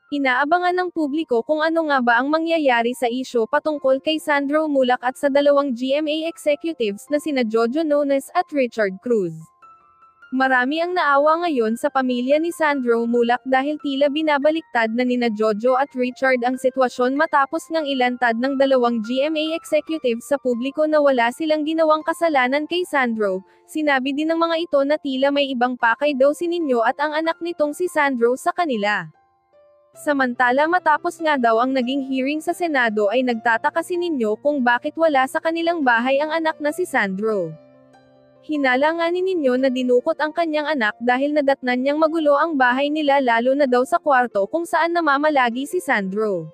Inaabangan ng publiko kung ano nga ba ang mangyayari sa isyu patungkol kay Sandro Mulak at sa dalawang GMA executives na sina Jojo Nones at Richard Cruz. Marami ang naawa ngayon sa pamilya ni Sandro Mulak dahil tila binabaliktad na nina Jojo at Richard ang sitwasyon matapos ngang ilantad ng dalawang GMA executives sa publiko na wala silang ginawang kasalanan kay Sandro. Sinabi din ng mga ito na tila may ibang pakay daw si Nino at ang anak nitong si Sandro sa kanila. Samantala matapos nga daw ang naging hearing sa Senado ay nagtataka si Nino kung bakit wala sa kanilang bahay ang anak na si Sandro. Hinala nga ni Nino na dinukot ang kanyang anak dahil nadatnan niyang magulo ang bahay nila lalo na daw sa kwarto kung saan namamalagi si Sandro.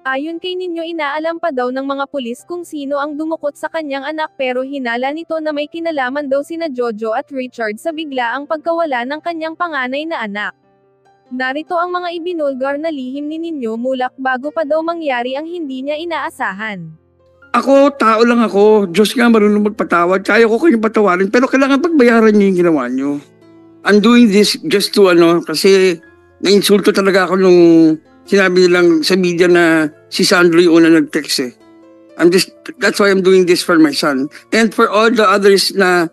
Ayon kay Nino inaalam pa daw ng mga pulis kung sino ang dumukot sa kanyang anak pero hinala nito na may kinalaman daw sina Jojo at Richard sa biglaang pagkawala ng kanyang panganay na anak. Narito ang mga ibinulgar na lihim ni Nino Mulak bago pa daw mangyari ang hindi niya inaasahan. Ako, tao lang ako. Diyos nga marunong magpatawad. Kaya ko kayong patawarin. Pero kailangan pagbayaran niyo yung ginawa niyo. I'm doing this just to kasi nainsulto talaga ako nung sinabi nilang sa media na si Sandro yung una nag-text eh. That's why I'm doing this for my son. And for all the others na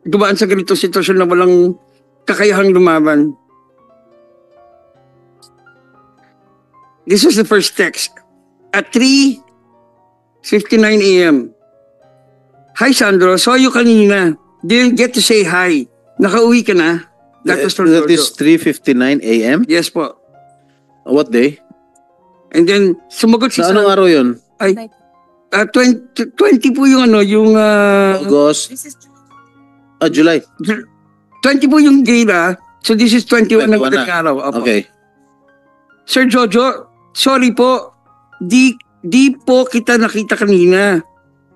dumaan sa ganitong sitwasyon na walang kakayahang lumaban. This was the first text. At 3:59 a.m. Hi Sandro, saw you kanina. Didn't get to say hi. Nakauwi ka na? That was from That is 3:59 a.m.? Yes po. What day? And then, sumagot si Sa anong araw yun? Ay, 20 po yung August? July. 20 po yung gala. So this is 21 ng madaling araw. Opo. Okay. Sir Jojo, sorry po. Di po kita nakita kanina.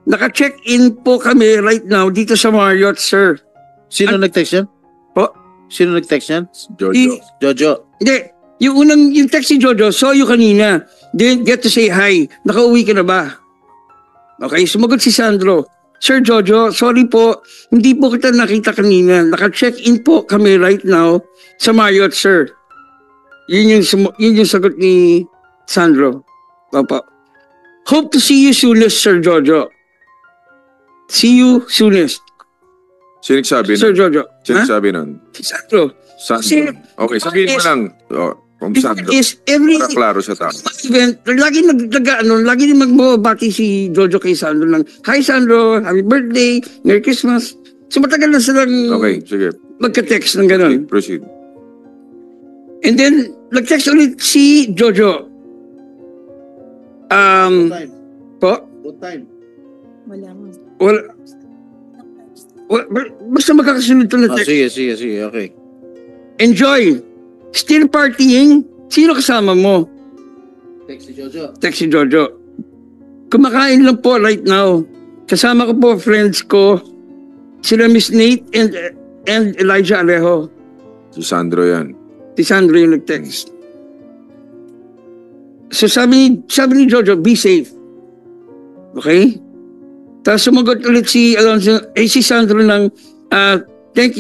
Naka-check-in po kami right now dito sa Marriott, sir. Sino nag-text yan? Po? Sino nag-text yan? Jojo. Hindi. Yung text si Jojo, saw you kanina. Didn't get to say hi. Nakauwi ka na ba? Okay, sumagot si Sandro. Sir Jojo, sorry po. Hindi po kita nakita kanina. Naka-check-in po kami right now sa Marriott, sir. Yun yung sagot ni Sandro. Papa. Hope to see you soonest, Sir Jojo. See you soonest. Sino nagsabi nun? Sir Jojo. Sino nagsabi nun? Si Sandro. Sandro. Okay, sabihin mo lang. From Sandro. Para klaro sa tao. Event, lagi magbabati si Jojo kay Sandro lang. Hi Sandro, happy birthday, Merry Christmas. So matagal na silang sige. magka-text ng gano'n. Okay, proceed. And then, nag-text ulit si Jojo. Po? What time? Wala. Basta magkakasunod ito na text. Sige. Okay. Enjoy. Still partying? Sino kasama mo? Text si Jojo. Kumakain lang po right now. Kasama ko po friends ko. Sila Miss Nate and Elijah Alejo. Si Sandro yan. Si Sandro yung nag-text. So sabi ni Jojo, be safe. Okay? Tapos sumagot ulit si Alonso, si Sandro ng, thank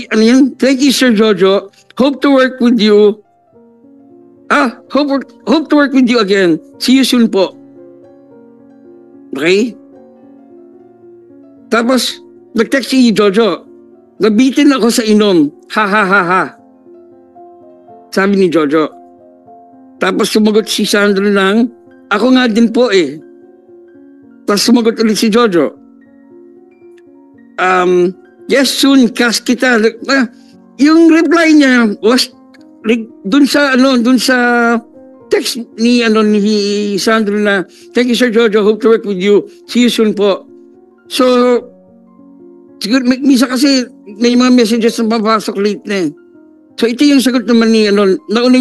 you Sir Jojo. Hope to work with you. Hope to work with you again. See you soon po. Okay? Tapos, nag-text si Jojo. Nabitin ako sa inom. Ha ha ha ha. Sabi ni Jojo. Tapos sumagot si Sandro ng, ako nga din po eh. Tapos sumagot ulit si Jojo. Yes, soon, cast kita. Yung reply niya was dun sa text ni Sandro na, thank you Sir Jojo, hope to work with you. See you soon po. So, siguro, misa kasi may mga messages na papasok late na eh. So, ito yung sagot naman ni, nauna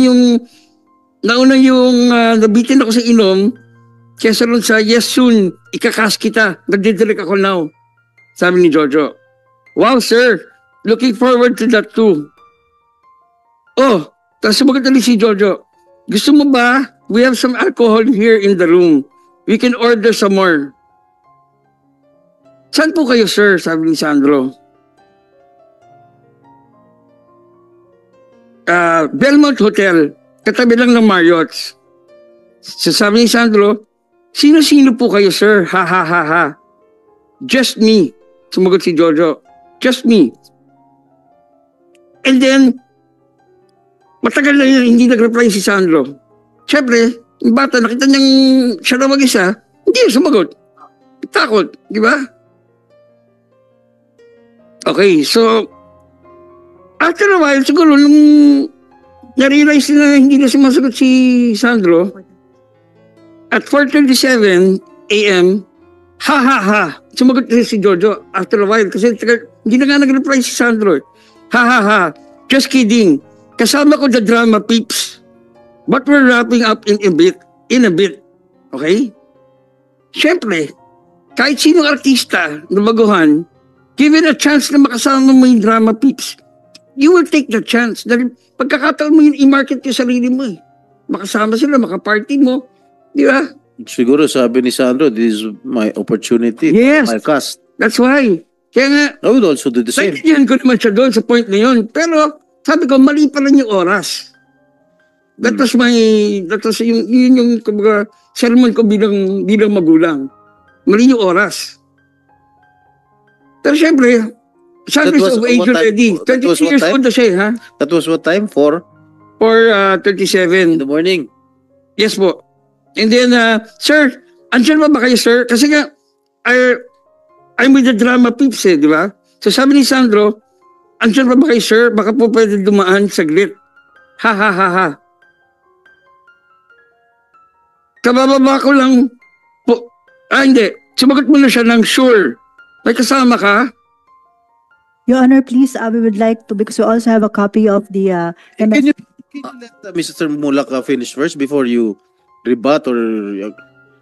yung nabitin ako sa inom, kesa ron sa, yes soon, ikakas kita, nagdidirect ako now. Sabi ni Jojo. Wow, sir, looking forward to that too. Oh, tapos sumagot ulit si Jojo. Gusto mo ba? We have some alcohol here in the room. We can order some more. Saan po kayo, sir? Sabi ni Sandro. Belmont Hotel. katabi lang ng Marriott's. Sabi ni Sandro, sino-sino po kayo, sir? Ha, ha, ha, ha. Just me. Sumagot si Jojo. Just me. And then, matagal na yun, hindi nag-reply si Sandro. Siyempre, yung bata, nakita niyang siya na mag-isa, hindi na sumagot. Takot, di ba? Okay, so, after a while, siguro, nung na-realize na hindi na sumasagot si Sandro, at 4:37 a.m., ha ha ha, sumagot na si Jojo after a while kasi hindi na nga nag-reply si Sandro. Ha ha ha, just kidding. Kasama ko the drama peeps. But we're wrapping up in a bit. Okay? Siyempre, kahit sinong artista na baguhan, given a chance na makasama mo yung drama peeps, you will take the chance. Dahil pagkakataon mo yun, i-market yung sarili mo eh. Makasama sila, makaparty mo. Di ba? Siguro sabi ni Sandro, this is my opportunity. Yes. My cast. That's why. Kaya nga, I would also do the same. naintindihan ko naman siya doon sa point na yun. Pero, sabi ko, mali pa rin yung oras. That was yun yung kumbaga, sermon ko bilang magulang. Mali yung oras. Pero syempre, Sandro is of age already. 23 years old na siya, ha? That was what time? 37. In the morning. Yes po. And then, sir, andyan ba kayo, sir? Kasi nga, I'm with the drama peeps di ba? So sabi ni Sandro, andyan ba kayo, sir? Baka po pwede dumaan saglit. Ha, ha, ha, ha. Kabababa ko lang po. Hindi. Sumagot mo na siya ng sure. May kasama ka? Your Honor, please, we would like to, because we also have a copy of the Can you let Mr. Mulak finish first before you rebut or...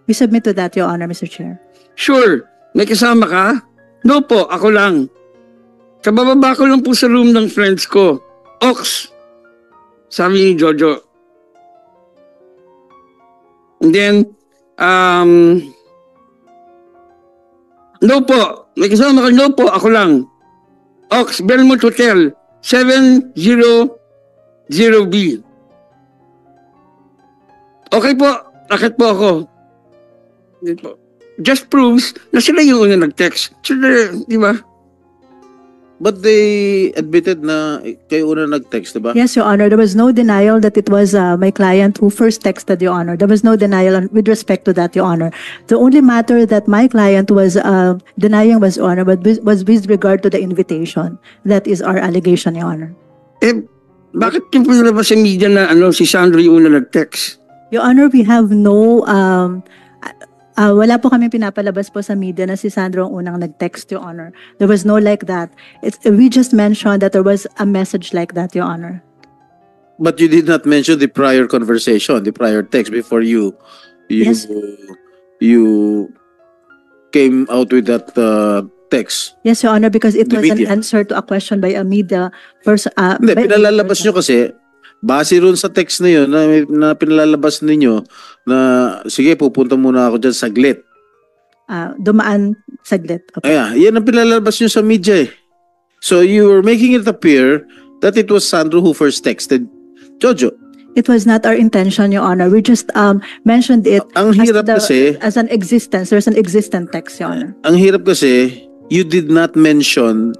We submit to that, Your Honor, Mr. Chair. Sure. May kasama ka? No po, ako lang. Kabababa ko lang po sa room ng friends ko. Ox. Sabi ni Jojo. And then, no po. May kasama ka? No po, ako lang. Ox, Belmont Hotel, 700B. Okay po, akit po ako. Just proves na sila yung una nag-text. Sila, di ba? But they admitted na kayo una nag-text, diba? Yes, Your Honor, there was no denial that it was my client who first texted, Your Honor. There was no denial with respect to that, Your Honor. The only matter that my client was denying was, Your Honor, was with regard to the invitation. That is our allegation, Your Honor. Bakit yung pinalabas sa media na si Sandro yung una nag-text? Your Honor, we have no... wala po kami pinapalabas po sa media na si Sandro ang unang nag-text, Your Honor. There was no like that. We just mentioned that there was a message like that, Your Honor. But you did not mention the prior conversation, the prior text before you Yes. you came out with that text. Yes, Your Honor, because it The was an media. answer to a question by a media person. Hindi, pinalalabas nyo kasi, base ron sa text na yun, na pinalalabas ninyo, na sige, pupunta muna ako dyan saglit. Dumaan saglit. Okay. Ayan, yan ang pinalalabas nyo sa media eh. So you were making it appear that it was Sandro who first texted Jojo. It was not our intention, Your Honor. We just mentioned it Ang hirap kasi, as an existence. There's an existent text, Your Honor. ang hirap kasi, you did not mention,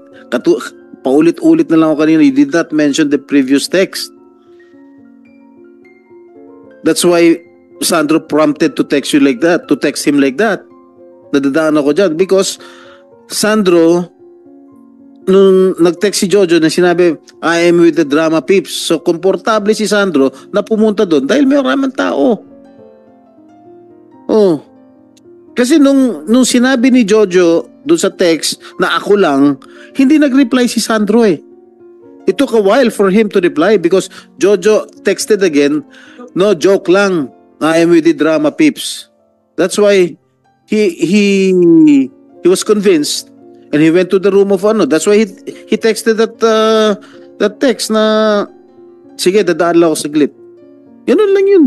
paulit-ulit na lang ako kanina, you did not mention the previous text. That's why Sandro prompted to text you like that, to text him like that. Nadadaan ako dyan because Sandro, nung nag-text si Jojo na sinabi, I am with the drama peeps. So, komportable si Sandro na pumunta doon dahil may maraming tao. Oh. Kasi nung sinabi ni Jojo doon sa text na ako lang, hindi nag-reply si Sandro eh. It took a while for him to reply because Jojo texted again, no, joke lang. I am with the drama peeps. That's why he was convinced and he went to the room of ano. That's why he texted that text na sige, dadaan lang ako saglit. Ganun lang yun.